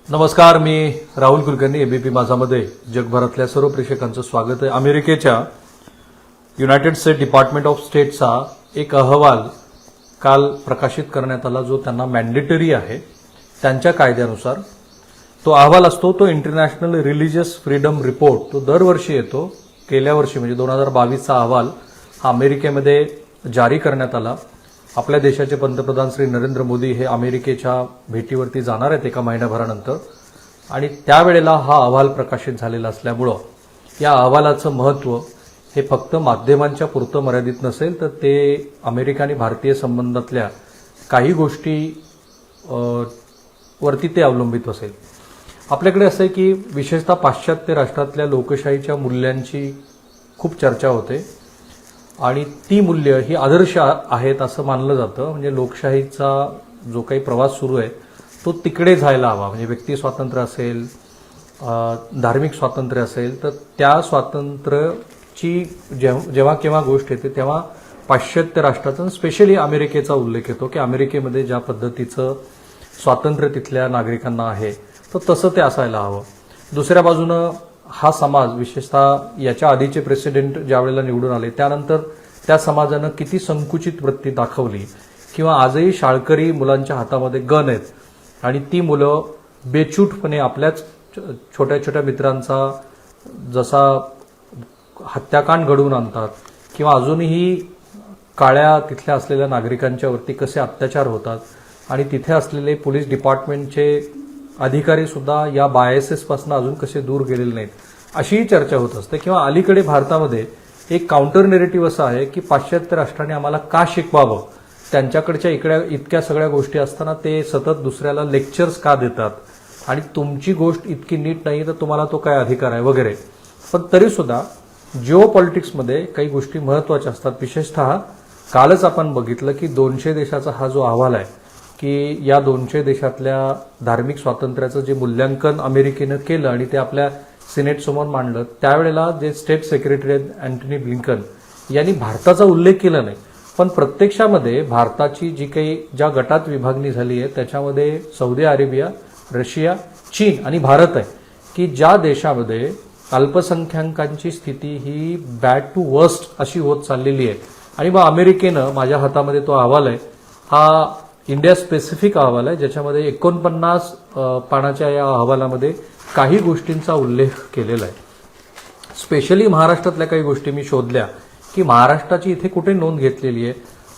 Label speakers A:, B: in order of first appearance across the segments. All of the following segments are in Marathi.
A: नमस्कार, मी राहुल कुलकर्णी. एबीपी माझामध्ये जगभरातल्या सर्व प्रेक्षकांचं स्वागत आहे. अमेरिकेच्या युनायटेड स्टेट डिपार्टमेंट ऑफ स्टेटचा एक अहवाल काल प्रकाशित करण्यात आला, जो त्यांना मॅन्डेटरी आहे त्यांच्या कायद्यानुसार. तो अहवाल असतो तो इंटरनॅशनल रिलिजियस फ्रीडम रिपोर्ट. तो दरवर्षी येतो. गेल्या वर्षी म्हणजे 2022चा अहवाल हा अमेरिकेमध्ये जारी करण्यात आला. आपल्या देशाचे पंतप्रधान श्री नरेंद्र मोदी हे अमेरिकेच्या भेटीवरती जाणार आहेत एका महिन्याभरानंतर, आणि त्यावेळेला हा अहवाल प्रकाशित झालेला असल्यामुळं या अहवालाचं महत्त्व हे फक्त माध्यमांच्या पुरतं मर्यादित नसेल, तर ते अमेरिका आणि भारतीय संबंधातल्या काही गोष्टी वरती ते अवलंबित असेल. आपल्याकडे असं आहे की विशेषतः पाश्चात्य राष्ट्रातल्या लोकशाहीच्या मूल्यांची खूप चर्चा होते, आणि ती मूल्य ही आदर्श आहेत असं मानलं जातं. म्हणजे लोकशाहीचा जो काही प्रवास सुरू आहे तो तिकडे जायला हवा. म्हणजे व्यक्ती स्वातंत्र्य असेल, धार्मिक स्वातंत्र्य असेल, तर त्या स्वातंत्र्याची जेव्हा केव्हा गोष्ट येते तेव्हा पाश्चात्य राष्ट्राचा स्पेशली अमेरिकेचा उल्लेख येतो की अमेरिकेमध्ये ज्या पद्धतीचं स्वातंत्र्य तिथल्या नागरिकांना आहे तर तसं ते असायला हवं. दुसऱ्या बाजूनं हा समाज, विशेषतः याच्या आधीचे प्रेसिडेंट ज्या वेळेला निवडून आले त्यानंतर त्या समाजानं किती संकुचित वृत्ती दाखवली, किंवा आजही शाळकरी मुलांच्या हातामध्ये गन आहेत आणि ती मुलं बेछूटपणे आपल्याच छोट्या छोट्या मित्रांचा जसा हत्याकांड घडवून आणतात, किंवा अजूनही काळ्या तिथल्या असलेल्या नागरिकांच्या वरती कसे अत्याचार होतात, आणि तिथे असलेले पोलीस डिपार्टमेंटचे अधिकारी सुद्धा या बायसेसपासून अजून कसे दूर गेलेले नाहीत, अशीही चर्चा होत असते. किंवा अलीकडे भारतामध्ये एक काउंटर नेरेटिव्ह असं आहे की पाश्चात्य राष्ट्राने आम्हाला का शिकवावं, त्यांच्याकडच्या इतक्या सगळ्या गोष्टी असताना ते सतत दुसऱ्याला लेक्चर्स का देतात, आणि तुमची गोष्ट इतकी नीट नाही तर तुम्हाला तो काय अधिकार आहे वगैरे. पण तरी सुद्धा जिओ पॉलिटिक्समध्ये काही गोष्टी महत्वाच्या असतात. विशेषतः कालच आपण बघितलं की 200 देशाचा हा जो अहवाल आहे की या 200 देशातल्या धार्मिक स्वातंत्र्याचं जे मूल्यांकन अमेरिकेनं केलं आणि ते आपल्या सिनेट समोर मांडलं, त्यावेळेला जे स्टेट सेक्रेटरी आहेत अँटनी ब्लिंकन यांनी भारताचा उल्लेख केला नाही. पण प्रत्यक्षामध्ये भारताची जी काही ज्या गटात विभागणी झाली आहे त्याच्यामध्ये सौदी अरेबिया, रशिया, चीन आणि भारत आहे की ज्या देशामध्ये अल्पसंख्याकांची स्थिती ही बॅड टू वर्स्ट अशी होत चाललेली आहे. आणि मग अमेरिकेनं, माझ्या हातामध्ये तो अहवाल आहे, हा इंडिया स्पेसिफिक अहवाल आहे, ज्याच्यामध्ये 49 पानाच्या या अहवालामध्ये काही गोष्टींचा उल्लेख केलेला आहे. स्पेशली महाराष्ट्रातल्या काही गोष्टी मी शोधल्या की महाराष्ट्राची इथे कुठे नोंद घेतलेली आहे,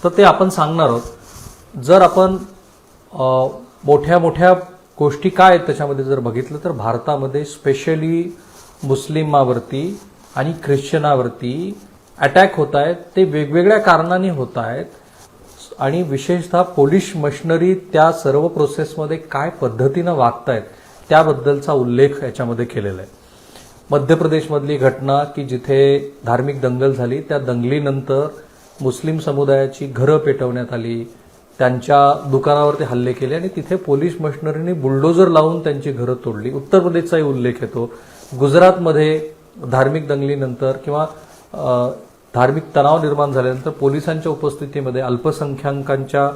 A: तर ते आपण सांगणार आहोत. जर आपण मोठ्या मोठ्या गोष्टी काय आहेत त्याच्यामध्ये जर बघितलं तर भारतामध्ये स्पेशली मुस्लिमावरती आणि ख्रिश्चनावरती अटॅक होत आहेत. ते वेगवेगळ्या कारणांनी होत आहेत, आणि विशेषतः पोलीस मशिनरी त्या सर्व प्रोसेसमध्ये काय पद्धतीनं वागतायत त्याबद्दलचा उल्लेख याच्यामध्ये केलेला आहे. मध्य प्रदेशमधली घटना की जिथे धार्मिक दंगल झाली, त्या दंगलीनंतर मुस्लिम समुदायाची घरं पेटवण्यात आली, त्यांच्या दुकानावरती हल्ले केले आणि तिथे पोलीस मशिनरीने बुलडोजर लावून त्यांची घरं तोडली. उत्तर प्रदेशचाही उल्लेख येतो. गुजरातमध्ये धार्मिक दंगलीनंतर किंवा धार्मिक तणाव निर्माण झाल्यानंतर पोलिसांच्या उपस्थितीमध्ये अल्पसंख्याकांच्या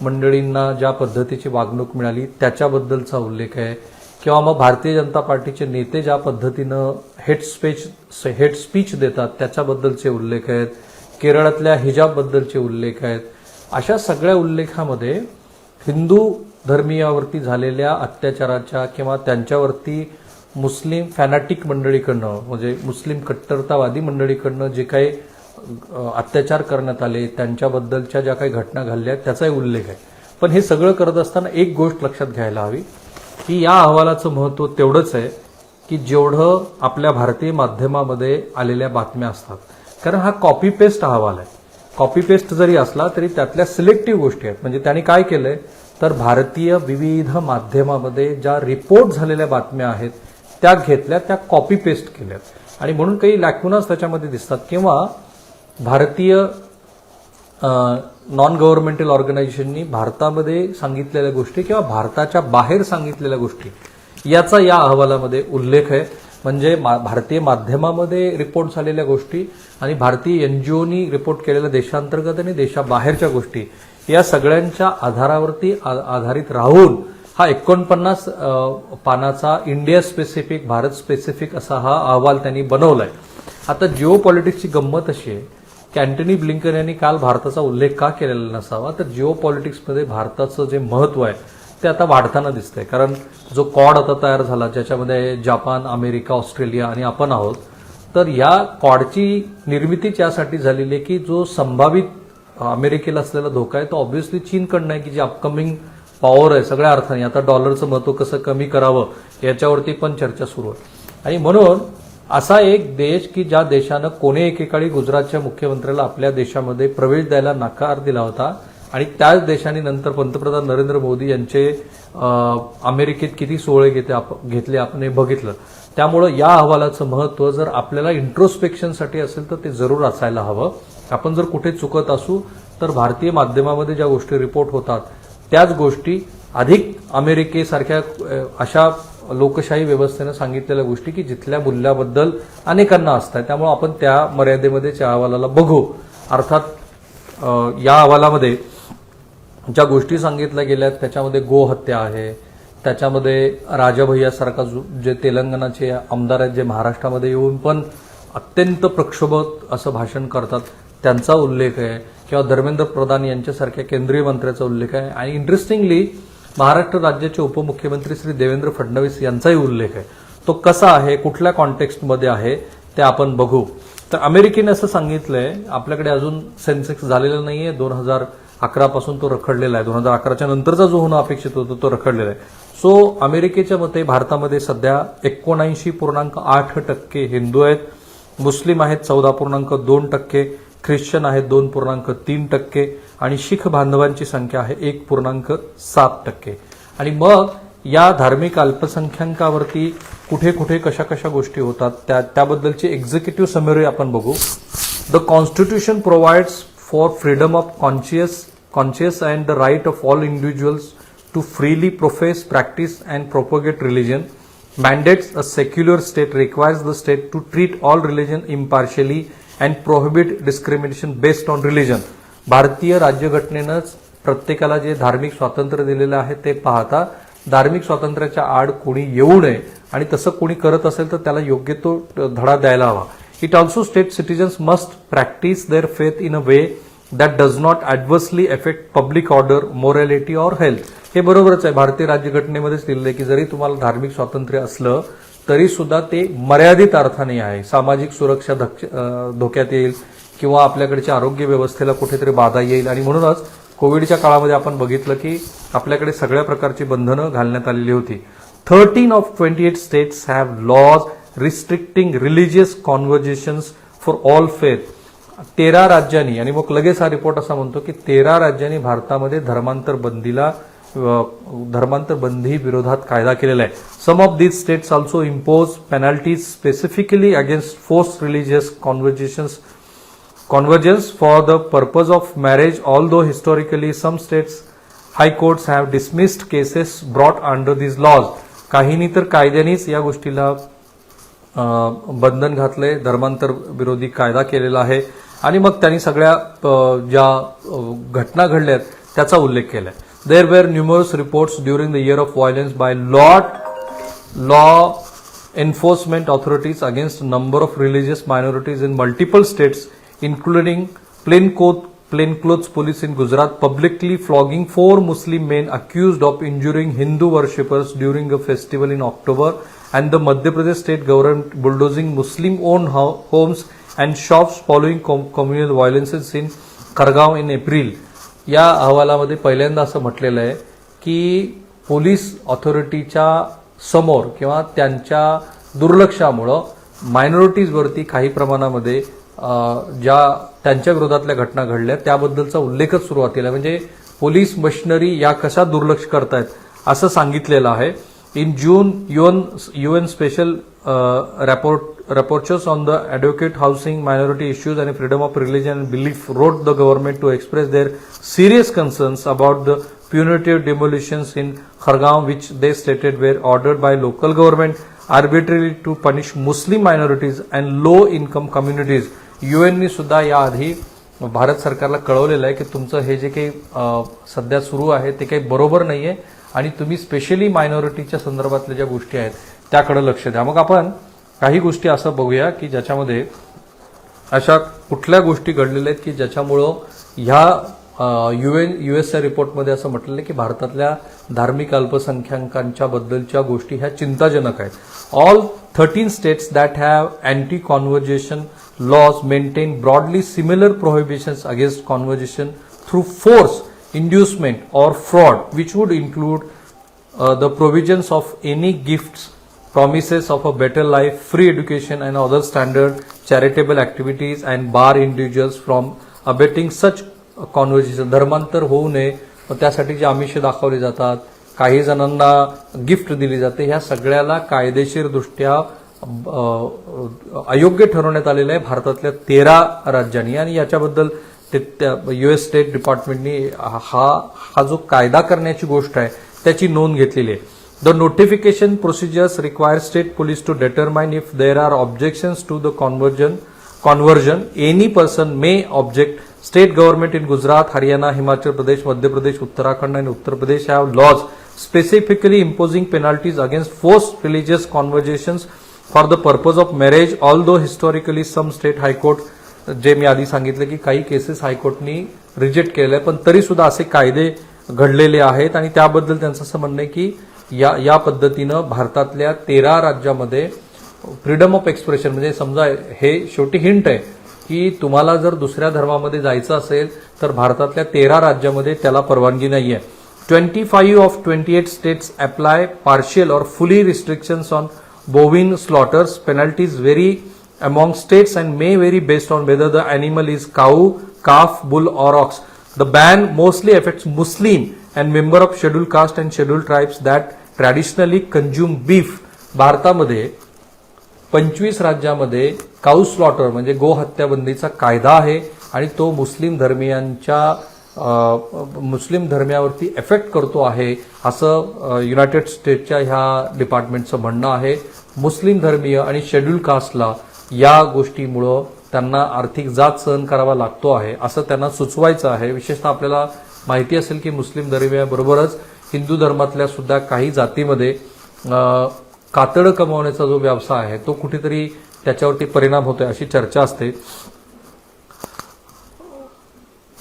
A: मंडळींना ज्या पद्धतीची वागणूक मिळाली त्याच्याबद्दलचा उल्लेख आहे. किंवा मग भारतीय जनता पार्टीचे नेते ज्या पद्धतीनं हेट स्पीच देतात त्याच्याबद्दलचे उल्लेख आहेत. केरळातल्या हिजाबबद्दलचे उल्लेख आहेत. अशा सगळ्या उल्लेखामध्ये हिंदू धर्मीयावरती झालेल्या अत्याचाराच्या किंवा त्यांच्यावरती मुस्लिम फॅनाटिक मंडळीकडनं, म्हणजे मुस्लिम कट्टरतावादी मंडळीकडनं जे काही अत्याचार करण्यात आले त्यांच्याबद्दलच्या ज्या काही घटना घडल्या त्याचाही उल्लेख आहे. पण हे सगळं करत असताना एक गोष्ट लक्षात घ्यायला हवी की या अहवालाचं महत्त्व तेवढंच आहे की जेवढं आपल्या भारतीय माध्यमामध्ये आलेल्या बातम्या असतात. कारण हा कॉपी पेस्ट अहवाल आहे. कॉपी पेस्ट जरी असला तरी त्यातल्या सिलेक्टिव्ह गोष्टी आहेत. म्हणजे त्यांनी काय केलंय तर भारतीय विविध माध्यमामध्ये ज्या रिपोर्ट झालेल्या बातम्या आहेत त्या घेतल्या, त्या कॉपी पेस्ट केल्यात, आणि म्हणून काही लॅक्युनास त्याच्यामध्ये दिसतात. किंवा भारतीय नॉन गव्हर्नमेंटल ऑर्गनायझेशननी भारतामध्ये सांगितलेल्या गोष्टी किंवा भारताच्या बाहेर सांगितलेल्या गोष्टी याचा या अहवालामध्ये उल्लेख आहे. म्हणजे भारतीय माध्यमामध्ये रिपोर्ट झालेल्या गोष्टी आणि भारतीय एनजीओनी रिपोर्ट केलेल्या देशांतर्गत आणि देशाबाहेरच्या गोष्टी या सगळ्यांच्या आधारावरती आधारित राहून हा 49 पानाचा इंडिया स्पेसिफिक, भारत स्पेसिफिक असा हा अहवाल त्यांनी बनवलाय. आता जिओ पॉलिटिक्सची गंमत अशी आहे की अँटनी ब्लिंकन यांनी काल भारताचा उल्लेख का केलेला नसावा, तर जिओ पॉलिटिक्समध्ये भारताचं जे महत्व आहे ते आता वाढताना दिसतंय. कारण जो क्वाड आता तयार झाला, ज्याच्यामध्ये जपान, अमेरिका, ऑस्ट्रेलिया आणि आपण आहोत, तर या क्वाडची निर्मितीच यासाठी झालेली आहे की जो संभावित अमेरिकेला असलेला धोका आहे तो ऑब्व्हियसली चीनकडनं आहे, की जी अपकमिंग पॉवर आहे सगळ्या अर्थाने. आता डॉलरचं महत्व कसं कमी करावं याच्यावरती पण चर्चा सुरू आहे. आणि म्हणून असा एक देश की ज्या देशानं कोणे एकेकाळी गुजरातच्या मुख्यमंत्र्याला आपल्या देशामध्ये प्रवेश द्यायला नकार दिला होता आणि त्याच देशाने नंतर पंतप्रधान नरेंद्र मोदी यांचे अमेरिकेत किती सोहळे घेतले आपण हे बघितलं. त्यामुळं या अहवालाचं महत्व जर आपल्याला इंट्रोस्पेक्शनसाठी असेल तर ते जरूर असायला हवं. आपण जर कुठे चुकत असू तर भारतीय माध्यमामध्ये ज्या गोष्टी रिपोर्ट होतात त्याच गोष्टी अधिक अमेरिकेसारख्या अशा लोकशाही व्यवस्थेनं सांगितलेल्या गोष्टी की जिथल्या मूल्याबद्दल अनेकांना असतात, त्यामुळे आपण त्या मर्यादेमध्ये त्या अहवालाला बघू. अर्थात या अहवालामध्ये ज्या गोष्टी सांगितल्या गेल्या त्याच्यामध्ये गोहत्या आहे, त्याच्यामध्ये राजाभैयासारखा जे तेलंगणाचे आमदार आहेत जे महाराष्ट्रामध्ये येऊन पण अत्यंत प्रक्षोभक असं भाषण करतात त्यांचा उल्लेख आहे, किंवा धर्मेंद्र प्रधान यांच्यासारख्या केंद्रीय मंत्र्याचा उल्लेख आहे. आणि इंटरेस्टिंगली महाराष्ट्र राज्याचे उपमुख्यमंत्री श्री देवेंद्र फडणवीस यांचाही उल्लेख आहे. तो कसा आहे, कुठल्या कॉन्टेक्स्टमध्ये आहे ते आपण बघू. तर अमेरिकेने असं सांगितलंय, आपल्याकडे अजून सेन्सेक्स झालेला नाहीये, 2011 पासून तो रखडलेला आहे, 2011च्या नंतरचा जो होणं अपेक्षित होतं तो रखडलेला आहे. सो अमेरिकेच्या मते भारतामध्ये सध्या 79.8% हिंदू आहेत, मुस्लिम आहेत 14.2%, ख्रिश्चन आहेत 2.3% आणि शीख बांधवांची संख्या आहे 1.7%. आणि मग या धार्मिक अल्पसंख्याकावरती कुठे कुठे कशा कशा गोष्टी होतात त्याबद्दलची एक्झिक्युटिव्ह समरी आपण बघू. The constitution provides for freedom of conscience and the right of all individuals to freely profess, practice and propagate religion, mandates a secular state, requires the state to treat all religion impartially and prohibit discrimination based on religion. भारतीय राज्यघटनेनंच प्रत्येकाला जे धार्मिक स्वातंत्र्य दिलेलं आहे ते पाहता धार्मिक स्वातंत्र्याच्या आड कोणी येऊ नये आणि तसं कोणी करत असेल तर त्याला योग्य तो धडा द्यायला हवा. It also state citizens must practice their faith in a way that does not adversely affect public order, morality or health. हे बरोबरच आहे, भारतीय राज्यघटनेमध्येच लिहिलं आहे की जरी तुम्हाला धार्मिक स्वातंत्र्य असलं तरी सुद्धा ते मर्यादित अर्थाने आहे. सामाजिक सुरक्षा धोक्यात येईल किंवा आपल्याकडच्या आरोग्य व्यवस्थेला कुठेतरी बाधा येईल. आणि म्हणूनच कोविडच्या काळामध्ये आपण बघितलं की आपल्याकडे सगळ्या प्रकारची बंधनं घालण्यात आलेली होती. 13 of 28 states have laws restricting religious conversations for all faith. 13 राज्यांनी, आणि मग लगेच हा रिपोर्ट असा म्हणतो की 13 राज्यांनी भारतामध्ये धर्मांतर बंदी विरोधात कायदा केलेला आहे. Some of these states also impose penalties specifically against force religious convergence for the purpose of marriage, although historically some states high courts have dismissed cases brought under these laws. काहींनी तर कायद्यानेच या गोष्टीला बंधन घातलंय, धर्मांतर विरोधी कायदा केलेला आहे. आणि मग त्यांनी सगळ्या ज्या घटना घडल्यात त्याचा उल्लेख केलाय. There were numerous reports during the year of violence by law enforcement authorities against a number of religious minorities in multiple states, including plainclothes police in Gujarat publicly flogging 4 Muslim men accused of injuring Hindu worshippers during a festival in October, and the Madhya Pradesh state government bulldozing Muslim-owned homes and shops following communal violences in Khargaon in April. या अहवालामध्ये पहिल्यांदा असं म्हटलेलं आहे की पोलीस ऑथॉरिटीच्या समोर किंवा त्यांच्या दुर्लक्षामुळं मायनॉरिटीजवरती काही प्रमाणामध्ये ज्या त्यांच्या विरोधातल्या घटना घडल्या त्याबद्दलचा उल्लेखच सुरुवातीला, म्हणजे पोलीस मशिनरी या कशा दुर्लक्ष करतायत असं सांगितलेलं आहे. In June UN special rapporteurs on the advocate housing, minority issues and freedom of religion and belief wrote the government to express their serious concerns about the punitive demolitions in Khargaon, which they stated were ordered by local government arbitrarily to punish Muslim minorities and low income communities. UN सुद्धा याआधी भारत सरकारला कळवलेलं आहे की तुमचं हे जे काही सध्या सुरू आहे ते काही बरोबर नाहीये आणि तुम्ही स्पेशली मायनॉरिटीच्या संदर्भातल्या ज्या गोष्टी आहेत त्याकडे लक्ष द्या. मग आपण काही गोष्टी असं बघूया की ज्याच्यामध्ये अशा कुठल्या गोष्टी घडलेल्या आहेत की ज्याच्यामुळं ह्या युएसच्या रिपोर्टमध्ये असं म्हटलेलं आहे की भारतातल्या धार्मिक अल्पसंख्याकांच्या बद्दलच्या गोष्टी ह्या चिंताजनक आहेत. All 13 states that have anti-conversion laws maintain broadly similar prohibitions against conversion through force, inducement or fraud, which would include the provisions of any gifts, promises of a better life, free education and other standard charitable activities, and bar individuals from abetting such conversion. धर्मांतर होऊ नये व त्यासाठी जे आमिष दाखवली जातात, काही जणांना गिफ्ट दिली जाते, ह्या सगळ्याला कायदेशीर दृष्ट्या अयोग्य ठरवण्यात आलेलं आहे भारतातल्या 13 राज्यांनी. आणि याच्याबद्दल युएस स्टेट डिपार्टमेंटनी हा जो कायदा करण्याची गोष्ट आहे त्याची नोंद घेतलेली आहे. The notification procedures require state police to determine if there are objections to the conversion. Any person may object. State government in Gujarat, Haryana, Himachal Pradesh, Madhya Pradesh, Uttarakhand and Uttar Pradesh have laws specifically imposing penalties against forced religious conversions for the purpose of marriage. Although historically some state high court, जे मी आधी सांगितलं की काही केसेस हायकोर्टनी रिजेक्ट केलेले आहे, पण तरी सुद्धा असे कायदे घडलेले आहेत. आणि त्याबद्दल त्यांचं असं म्हणणं आहे की या पद्धतीनं भारतातल्या 13 राज्यामध्ये फ्रीडम ऑफ एक्सप्रेशन, म्हणजे समजा हे शेवटी हिंट आहे की तुम्हाला जर दुसऱ्या धर्मामध्ये जायचं असेल तर भारतातल्या 13 राज्यामध्ये त्याला परवानगी नाहीये. 25 of 28 states apply partial or fully restrictions on bovine slaughters. Penalties vary among states and may vary based on whether the animal is cow, calf, bull or ox. The ban mostly affects Muslim and member of scheduled caste and scheduled tribes that traditionally consume beef. भारतामध्ये 25 राज्यामध्ये काऊ स्लॉटर म्हणजे गो हत्याबंदीचा कायदा आहे आणि तो मुस्लिम धर्मियावरती इफेक्ट करतो आहे असं युनायटेड स्टेट्सच्या ह्या डिपार्टमेंटचं म्हणणं आहे. मुस्लिम धर्मीय आणि शेड्यूल कास्टला या गोष्टीमुळं त्यांना आर्थिक जाच सहन करावा लागतो आहे असं त्यांना सुचवायचं आहे. विशेषतः आपल्याला माहिती असेल की मुस्लिम धर्मियाबरोबरच हिंदू धर्मातल्या सुद्धा काही जातीमध्ये कातडं कमावण्याचा जो व्यवसाय आहे तो कुठेतरी त्याच्यावरती परिणाम होतोय अशी चर्चा असते.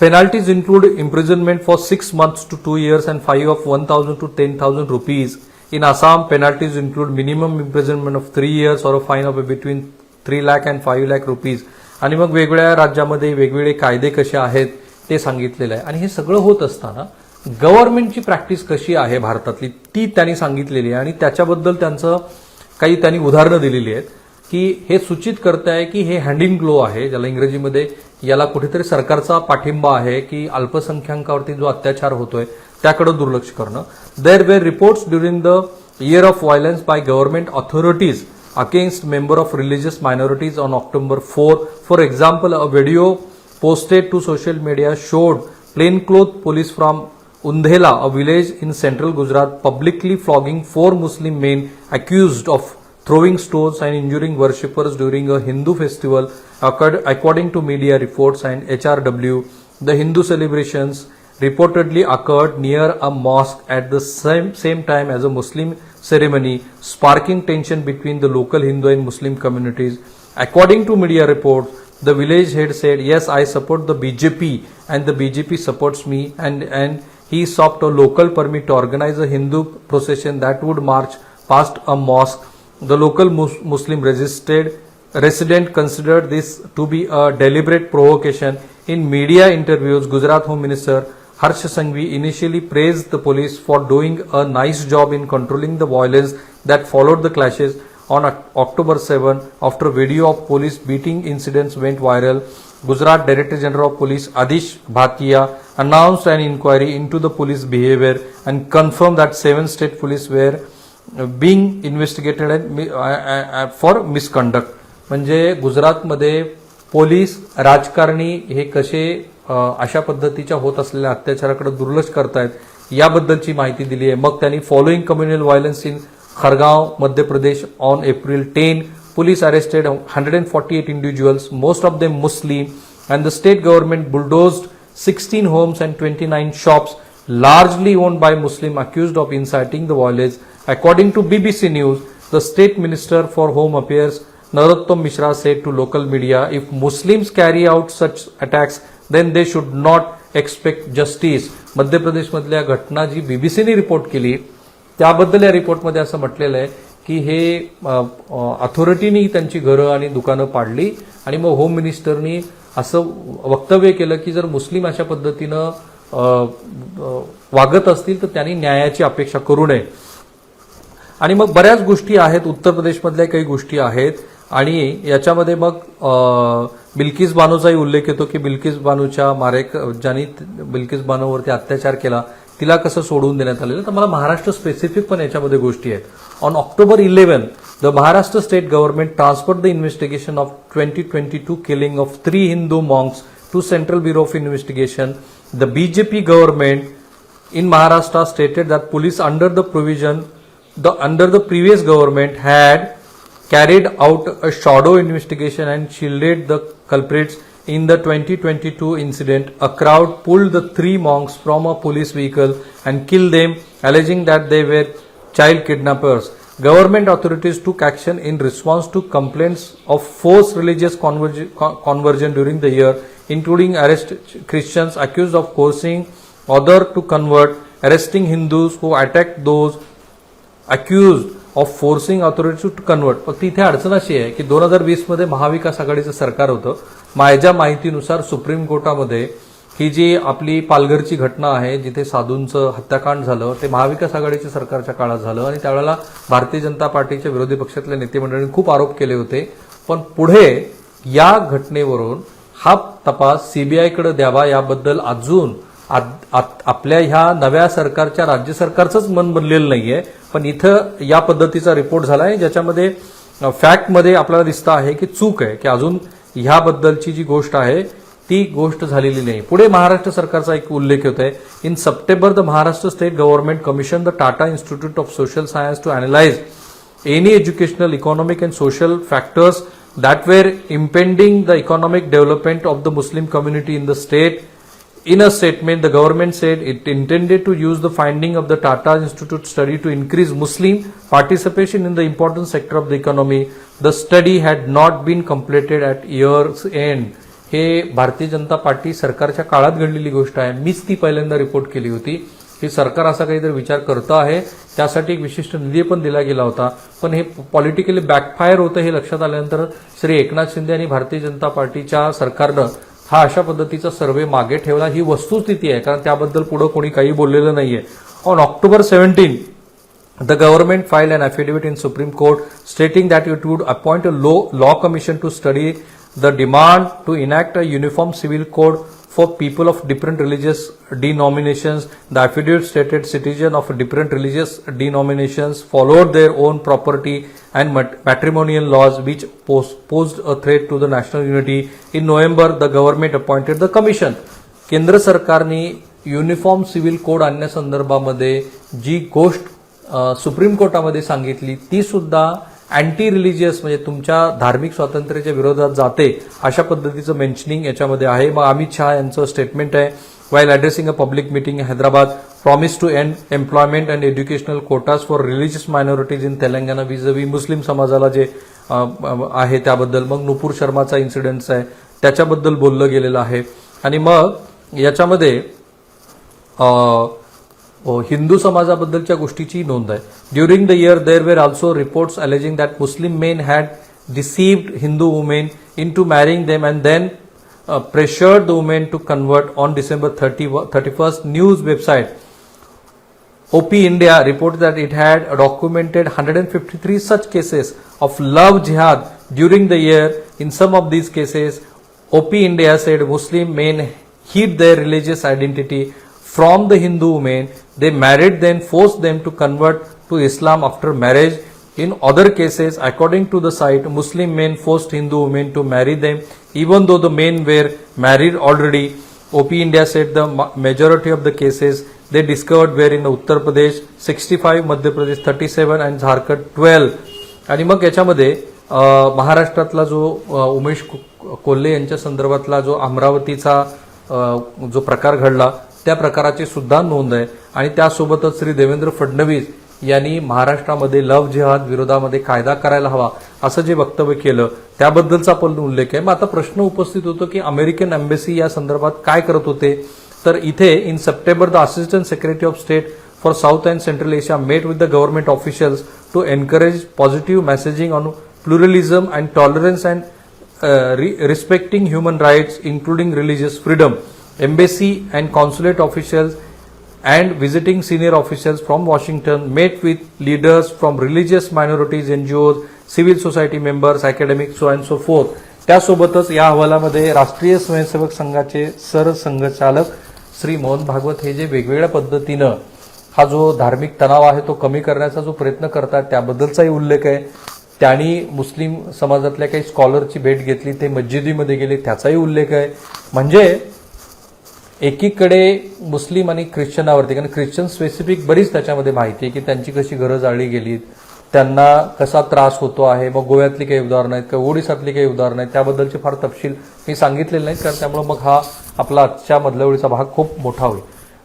A: Penalties include imprisonment for 6 months to 2 years and fine of 1,000 to 10,000 rupees. In Assam, penalties include minimum imprisonment of 3 years or a fine of between 3 lakh and 5 lakh rupees. आणि मग वेगवेगळ्या राज्यामध्ये वेगवेगळे कायदे कसे आहेत ते सांगितलेलं आहे. आणि हे सगळं होत असताना गव्हर्नमेंटची प्रॅक्टिस कशी आहे भारतातली ती त्यांनी सांगितलेली आहे. आणि त्याच्याबद्दल त्यांचं काही त्यांनी उदाहरणं दिलेली आहेत की हे सूचित करत आहे की हे हँड इन ग्लो आहे, ज्याला इंग्रजीमध्ये याला कुठेतरी सरकारचा पाठिंबा आहे की अल्पसंख्याकावरती जो अत्याचार होतोय त्याकडे दुर्लक्ष करणं. There were reports during the year of violence by government authorities against member of religious minorities on October 4. For example, a video posted to social media showed plainclothes police from Undhela, a village in central Gujarat, publicly flogging 4 Muslim men accused of throwing stones and injuring worshippers during a Hindu festival. According to media reports and HRW, the Hindu celebrations reportedly occurred near a mosque at the same time as a Muslim ceremony, sparking tension between the local Hindu and Muslim communities. According to media reports, the village head said, "Yes, I support the BJP and the BJP supports me," and he sought a local permit to organize a Hindu procession that would march past a mosque. The local Muslim resident considered this to be a deliberate provocation. In media interviews, Gujarat Home Minister Harsh Sanghvi initially praised the police for doing a nice job in controlling the violence that followed the clashes. On October 7, after video of police beating incidents went viral, Gujarat Director General of Police Adish Bhatia announced an inquiry into the police behavior and confirmed that 7 state police were being investigated for misconduct. म्हणजे गुजरातमध्ये पोलीस राजकारणी हे कसे अशा पद्धतीच्या होत असलेल्या अत्याचाराकडे दुर्लक्ष करतायत याबद्दलची माहिती दिली आहे. मग त्यांनी following communal violence in खरगांव Madhya Pradesh on April 10, police arrested 148 individuals, most of them Muslim, and the state government bulldozed 16 homes and 29 shops, largely owned by Muslim accused of inciting the violence. According to BBC News, the State Minister for Home Affairs Narottam Mishra said to local media, if Muslims carry out such attacks, then they should not expect justice. मध्य प्रदेशमधल्या घटना जी बीबीसीने रिपोर्ट केली त्याबद्दल या रिपोर्टमध्ये असं म्हटलेलं आहे की हे अथॉरिटीनी त्यांची घरं आणि दुकानं पाडली आणि मग होम मिनिस्टरनी असं वक्तव्य केलं की जर मुस्लिम अशा पद्धतीनं वागत असतील तर त्यांनी न्यायाची अपेक्षा करू नये. आणि मग बऱ्याच गोष्टी आहेत, उत्तर प्रदेशमधल्या काही गोष्टी आहेत आणि याच्यामध्ये मग बिल्किस बानोचाही उल्लेख येतो की बिल्किस बानोच्या ज्यांनी बिल्किस बानोवरती अत्याचार केला तिला कसं सोडून देण्यात आलेलं. तर मला महाराष्ट्र स्पेसिफिक पण याच्यामध्ये गोष्टी आहेत. On October 11, the Maharashtra state government transferred the investigation of 2022 killing of 3 Hindu monks to Central Bureau of Investigation. The BJP government in Maharashtra stated that police under the previous government had carried out a shadow investigation and shielded the culprits. In the 2022 incident, a crowd pulled the 3 monks from a police vehicle and killed them, alleging that they were child kidnappers. Government authorities took action in response to complaints of forced religious conversion during the year, including arrest Christians accused of coercing others to convert, arresting Hindus who attacked those accused of forcing authorities to convert. फक्त इथे अडचण अशी आहे की 2020 मध्ये महाविकास आघाडीचं सरकार होतं. माझ्या माहितीनुसार सुप्रीम कोर्टामध्ये ही जी आपली पालघरची घटना आहे जिथे साधूंचं हत्याकांड झालं ते महाविकास आघाडीच्या सरकारच्या काळात झालं आणि त्यावेळेला भारतीय जनता पार्टीच्या विरोधी पक्षातल्या नेते मंडळींनी खूप आरोप केले होते. पण पुढे या घटनेवरून हा तपास सीबीआयकडे द्यावा याबद्दल अजून आपल्या ह्या नव्या सरकारच्या राज्य सरकारचंच मन बनलेलं नाहीये. पण इथं या पद्धतीचा रिपोर्ट झालाय ज्याच्यामध्ये फॅक्टमध्ये आपल्याला दिसतं आहे की चूक आहे की अजून ह्याबद्दलची जी गोष्ट आहे ती गोष्ट झालेली नाही. पुढे महाराष्ट्र सरकारचा एक उल्लेख होतोय. In September the Maharashtra state government commission the Tata Institute of Social Science to analyse any educational economic and social factors that were impeding the economic development of the Muslim community in the state. In a statement, the government said it intended to use the finding of the Tata Institute study to increase Muslim participation in the important sector of the economy. The study had not been completed at year's end. हे भारतीय जनता पार्टी सरकारच्या काळात घडलेली गोष्ट आहे. मीच ती पहिल्यांदा रिपोर्ट केली होती की सरकार असा काहीतरी विचार करतं आहे, त्यासाठी एक विशिष्ट निधी पण दिला गेला होता. पण हे पॉलिटिकली बॅकफायर होतं हे लक्षात आल्यानंतर श्री एकनाथ शिंदे आणि भारतीय जनता पार्टीच्या सरकारनं हा अशा पद्धतीचा सर्व्हे मागे ठेवला. ही वस्तुस्थिती आहे, कारण त्याबद्दल पुढे कोणी काही बोललेलं नाहीये. On October 17, the government filed an affidavit in Supreme Court stating that it would appoint a law commission to study the demand to enact a uniform civil code for people of different religious denominations. The affidavit stated citizens of different religious denominations followed their own property and matrimonial laws which posed a threat to the national unity. In November, the government appointed the commission. केंद्र सरकारने युनिफॉर्म सिव्हिल कोड आणण्यासंदर्भामध्ये जी गोष्ट सुप्रीम कोर्टामध्ये सांगितली ती सुद्धा अँटी रिलिजियस म्हणजे तुमच्या धार्मिक स्वातंत्र्याच्या विरोधात जाते अशा पद्धतीचं मेन्शनिंग याच्यामध्ये आहे. मग अमित शहा यांचं स्टेटमेंट आहे. while addressing a public meeting in Hyderabad, promised to end employment and educational quotas for religious minorities in Telangana vis-a-vis मुस्लिम समाजाला जे आहे त्याबद्दल. मग नुपूर शर्माचा इन्सिडेंट आहे त्याच्याबद्दल बोललं गेलेलं आहे. आणि मग याच्यामध्ये हिंदू समाजाबद्दलच्या गोष्टीची नोंद आहे. During the year there were also reports alleging that Muslim men had deceived Hindu women into marrying them and then pressured the women to convert. On December 31st, news website OP India reported that it had documented 153 such cases of love jihad during the year. In some of these cases, OP India said Muslim men hid their religious identity from the Hindu women. They married them, forced them to convert to Islam after marriage. In other cases, according to the site, Muslim men forced Hindu women to marry them even though the men were married already. OP India said the majority of the cases they discovered were in Uttar Pradesh 65, Madhya Pradesh 37 and Jharkhand 12. आणि मग याच्यामध्ये महाराष्ट्रातला जो उमेश कोल्हे यांच्या संदर्भातला जो अमरावतीचा जो प्रकार घडला त्या प्रकाराची सुद्धा नोंद आहे. आणि त्यासोबतच श्री देवेंद्र फडणवीस यांनी महाराष्ट्रामध्ये लव्ह जिहाद विरोधामध्ये कायदा करायला हवा असं जे वक्तव्य केलं त्याबद्दलचा पण उल्लेख आहे. मग आता प्रश्न उपस्थित होतो की अमेरिकन एम्बेसी या संदर्भात काय करत होते. तर इथे in September the assistant secretary of state for South and Central Asia met with the government officials to encourage positive messaging on pluralism and tolerance and respecting human rights including religious freedom. Embassy and consulate officials and visiting senior officials from Washington met with leaders from religious minorities, NGOs, civil society members, academics, so and so forth. त्यासोबतच या अहवालामध्ये राष्ट्रीय स्वयंसेवक संघाचे सरसंघचालक श्री मोहन भागवत हे जे वेगवेगळ्या पद्धतीनं हा जो धार्मिक तणाव आहे तो कमी करण्याचा जो प्रयत्न करतात त्याबद्दलचाही उल्लेख आहे. त्यांनी मुस्लिम समाजातल्या काही स्कॉलरची भेट घेतली, ते मस्जिदीमध्ये गेले, त्याचाही उल्लेख आहे. म्हणजे एकीकडे मुस्लिम आणि ख्रिश्चनावरती, कारण ख्रिश्चन स्पेसिफिक बरीच त्याच्यामध्ये माहिती आहे की त्यांची कशी घरं जाळली गेली, त्यांना कसा त्रास होतो आहे. मग गोव्यातली काही उदाहरणं आहेत, काही ओडिसातली काही उदाहरणं आहेत, त्याबद्दलचे फार तपशील मी सांगितलेले नाहीत, कारण त्यामुळे मग हा आपला आजच्या मधल्या वेळीचा भाग खूप मोठा होईल.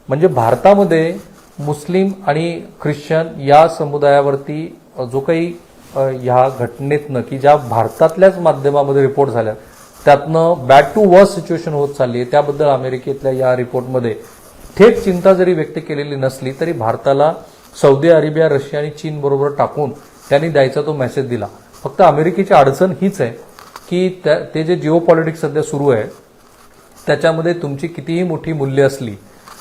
A: म्हणजे भारतामध्ये मुस्लिम आणि ख्रिश्चन या समुदायावरती जो काही ह्या घटनेतनं की ज्या भारतातल्याच माध्यमामध्ये रिपोर्ट झाल्या त्यातनं बॅड टू वर्स सिच्युएशन होत चालली आहे, त्याबद्दल अमेरिकेतल्या या रिपोर्टमध्ये थेट चिंता जरी व्यक्त केलेली नसली तरी भारताला सौदी अरेबिया, रशिया आणि चीन बरोबर टाकून त्यांनी द्यायचा तो मेसेज दिला. फक्त अमेरिकेची अडचण हीच आहे की ते जे जिओ पॉलिटिक्स सध्या सुरू आहे त्याच्यामध्ये तुमची कितीही मोठी मूल्य असली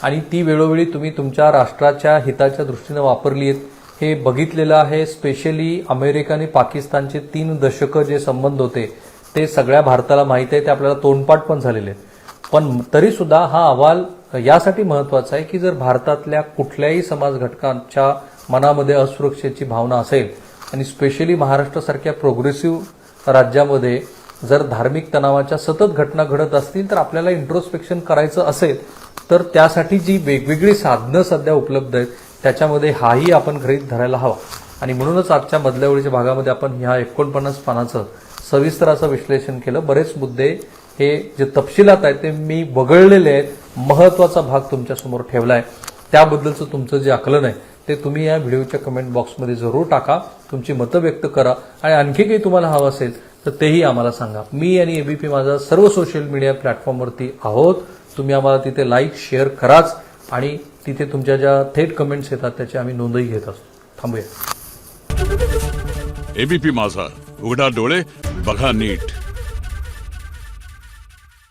A: आणि ती वेळोवेळी तुम्ही तुमच्या राष्ट्राच्या हिताच्या दृष्टीनं वापरली आहेत हे बघितलेलं आहे. स्पेशली अमेरिका आणि पाकिस्तानचे 3 दशकं जे संबंध होते ते सगळ्या भारताला माहीत आहे, ते आपल्याला तोंडपाठ पण झालेले आहेत. पण तरी सुद्धा हा अहवाल यासाठी महत्वाचा आहे की जर भारतातल्या कुठल्याही समाज घटकांच्या मनामध्ये असुरक्षेची भावना असेल आणि स्पेशली महाराष्ट्रासारख्या प्रोग्रेसिव्ह राज्यामध्ये जर धार्मिक तणावाच्या सतत घटना घडत असतील तर आपल्याला इंट्रोस्पेक्शन करायचं असेल तर त्यासाठी जी वेगवेगळी साधनं सध्या उपलब्ध आहेत त्याच्यामध्ये हाही आपण गृहीत धरायला हवा. आणि म्हणूनच आजच्या मधल्या वेळीच्या भागामध्ये आपण ह्या 49 पानाचं सविस्तर असं विश्लेषण केलं. बरेच मुद्दे हे जे तपशिलात आहेत ते मी वगळलेले आहेत, महत्वाचा भाग तुमच्यासमोर ठेवलाय. त्याबद्दलचं तुमचं जे आकलन आहे ते तुम्ही या व्हिडिओच्या कमेंट बॉक्समध्ये जरूर टाका, तुमची मतं व्यक्त करा आणि आणखी काही तुम्हाला हवं असेल तर तेही आम्हाला सांगा. मी आणि एबीपी माझा सर्व सोशल मीडिया प्लॅटफॉर्मवरती आहोत. तुम्ही आम्हाला तिथे लाईक शेअर कराच आणि तिथे तुमच्या ज्या थेट कमेंट्स येतात त्याची आम्ही नोंदही घेत असतो. थांबूया.
B: एबीपी माझा, उघडा डोळे बघा नीट.